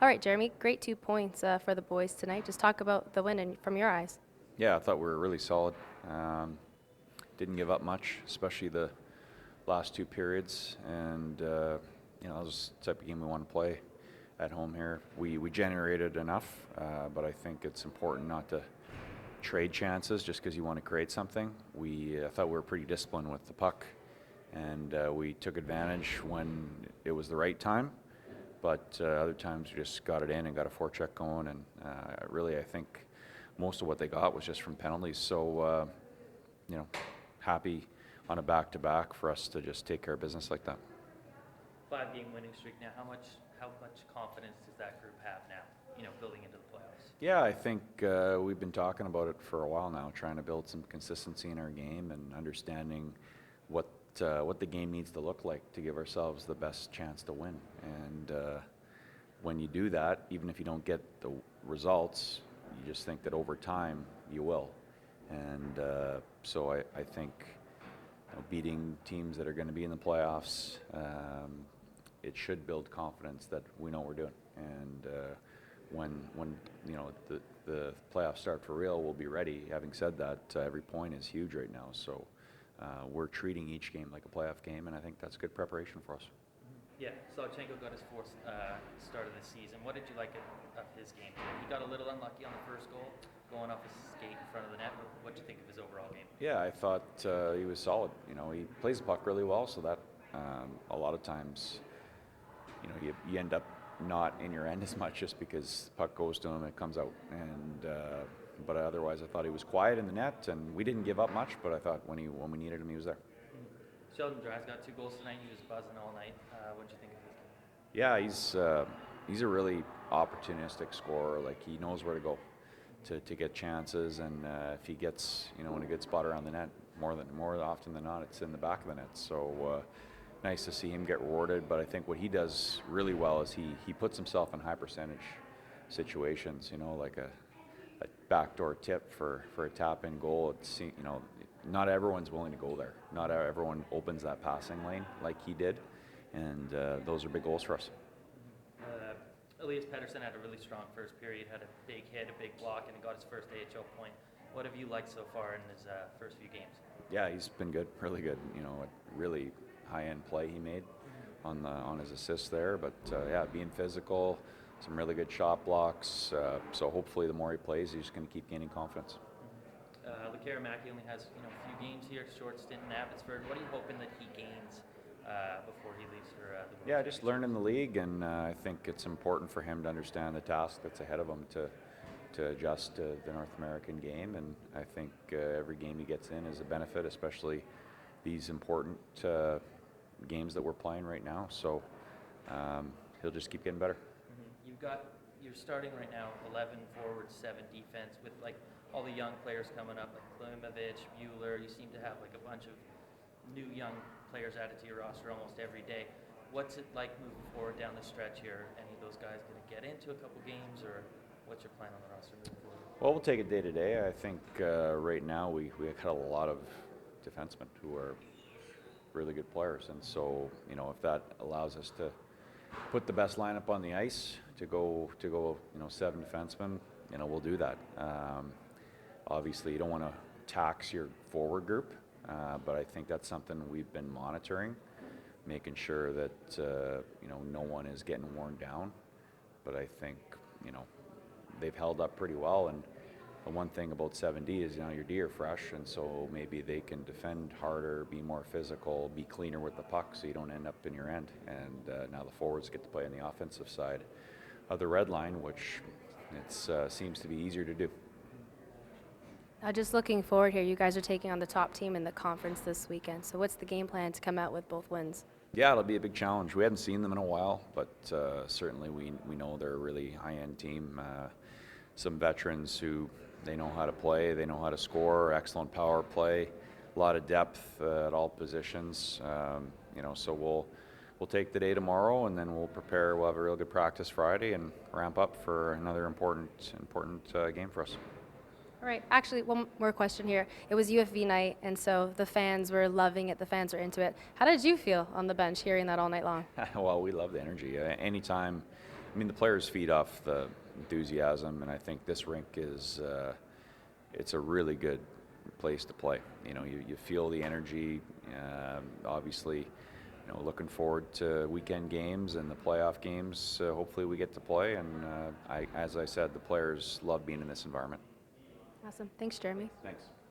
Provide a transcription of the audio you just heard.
All right, Jeremy, great 2 points for the boys tonight. Just talk about the win from your eyes. Yeah, I thought we were really solid. Didn't give up much, especially the last two periods. And, that was the type of game we want to play at home here. We generated enough, but I think it's important not to trade chances just because you want to create something. I thought we were pretty disciplined with the puck, and we took advantage when it was the right time. But other times we just got it in and got a forecheck going, and really I think most of what they got was just from penalties. So, happy on a back-to-back for us to just take care of business like that. 5-game winning streak now. How much confidence does that group have now? Building into the playoffs. Yeah, I think we've been talking about it for a while now, trying to build some consistency in our game and understanding what the game needs to look like to give ourselves the best chance to win. And when you do that, even if you don't get the results, you just think that over time you will. And so I think beating teams that are going to be in the playoffs, it should build confidence that we know what we're doing. And when the playoffs start for real, we'll be ready. Having said that, every point is huge right now. So we're treating each game like a playoff game, and I think that's good preparation for us. Yeah, Savchenko got his fourth start of the season. What did you like of his game? He got a little unlucky on the first goal, going off his skate in front of the net. What did you think of his overall game? Yeah, I thought he was solid. He plays the puck really well, so that a lot of times, you end up not in your end as much just because the puck goes to him and it comes out. And but otherwise, I thought he was quiet in the net, and we didn't give up much. But I thought when we needed him, he was there. Sheldon Dry's got 2 goals tonight. He was buzzing all night. What did you think of his game? Yeah, he's a really opportunistic scorer. Like, he knows where to go to get chances, and if he gets in a good spot around the net, more often than not, it's in the back of the net. So nice to see him get rewarded. But I think what he does really well is he puts himself in high percentage situations. Like a backdoor tip for a tap-in goal. It's, not everyone's willing to go there. Not everyone opens that passing lane like he did, and those are big goals for us. Elias Pettersson had a really strong first period, had a big hit, a big block, and got his first AHL point. What have you liked so far in his first few games? Yeah, he's been good, really good. A really high-end play he made on his assist there. But being physical, some really good shot blocks. So hopefully the more he plays, he's just going to keep gaining confidence. Lekaramaki only has a few games here, short stint in Abbotsford. What are you hoping that he gains before he leaves for the World Yeah, just learning the league, and I think it's important for him to understand the task that's ahead of him to adjust to the North American game. And I think every game he gets in is a benefit, especially these important games that we're playing right now. So he'll just keep getting better. You're starting right now 11 forward, 7 defense with all the young players coming up, like Klimovich, Mueller. You seem to have a bunch of new young players added to your roster almost every day. What's it like moving forward down the stretch here? Any of those guys going to get into a couple games, or what's your plan on the roster moving forward? Well, we'll take it day to day. I think right now we got a lot of defensemen who are really good players, and so if that allows us to put the best lineup on the ice to go 7 defensemen, we'll do that. Obviously, you don't want to tax your forward group, but I think that's something we've been monitoring, making sure that no one is getting worn down. But I think they've held up pretty well, and the one thing about 7D is your D are fresh, and so maybe they can defend harder, be more physical, be cleaner with the puck, so you don't end up in your end. And now the forwards get to play on the offensive side of the red line, which seems to be easier to do. Just looking forward here, you guys are taking on the top team in the conference this weekend. So what's the game plan to come out with both wins? Yeah, it'll be a big challenge. We haven't seen them in a while, but certainly we know they're a really high-end team. Some veterans who they know how to play, they know how to score, excellent power play, a lot of depth at all positions. So we'll take the day tomorrow, and then we'll prepare. We'll have a real good practice Friday and ramp up for another important game for us. All right. Actually, one more question here. It was UFV night, and so the fans were loving it. The fans were into it. How did you feel on the bench hearing that all night long? Well, we love the energy. Anytime I mean, the players feed off the enthusiasm, and I think this rink is it's a really good place to play. You know, you feel the energy. Obviously, you know, looking forward to weekend games and the playoff games. Hopefully, we get to play. And as I said, the players love being in this environment. Awesome. Thanks, Jeremy. Thanks.